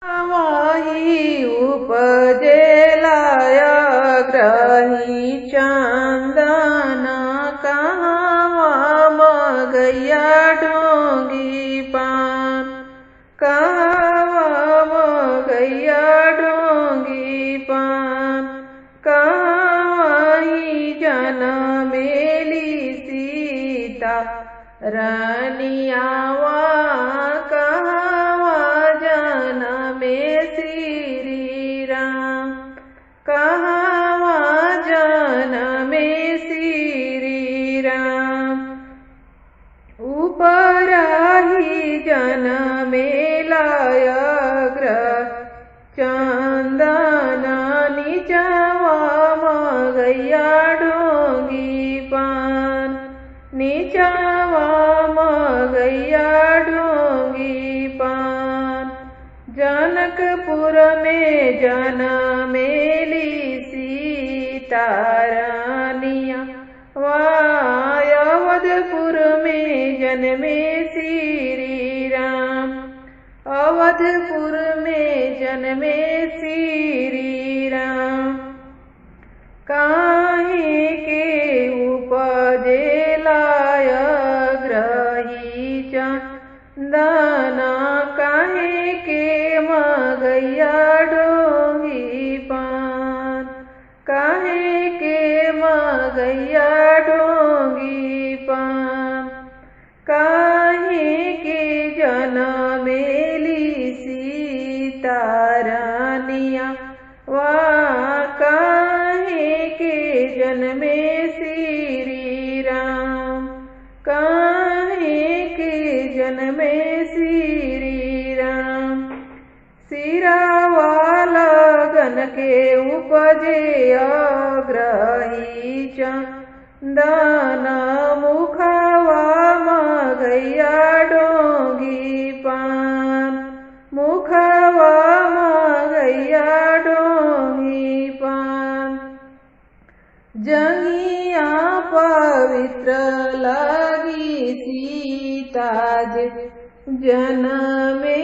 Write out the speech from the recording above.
वही उपजेलाय ग्रही चंदन कहाँ मगैया ढोंगी पान, कहाँ मगैया ढोंगी पान, कहाँ ही जनमेली सीता रानियावा, कहाँ जनमे श्री राम, कहाँ जनमे श्री राम। उपराही जनमेलाय ग्रह चंदन नीचवा मगैया ढोंगी पान, नीचवा मगैया ढोंगी पान। जनकपुर में जनमेली सीता रानिया, अवधपुर में जन्मे श्री राम, अवधपुर में जन्मे श्री राम। काहे के उपजेलाय ग्रही चंदन, काहे के मगैया ढोंगी पान, काहे के मगैया ढोंगी पान। काहे के जनमेली सीता रानिया, काहे के जन्मे श्री राम, काहे के जन्मे श्री राम। सिरावा लगन के उपजे ग्रही चंदन, मुखवा मगैया ढोंगी पान, मुखवा मगैया ढोंगी पान। जंगिया पवित्र लगी सीता जे जनमे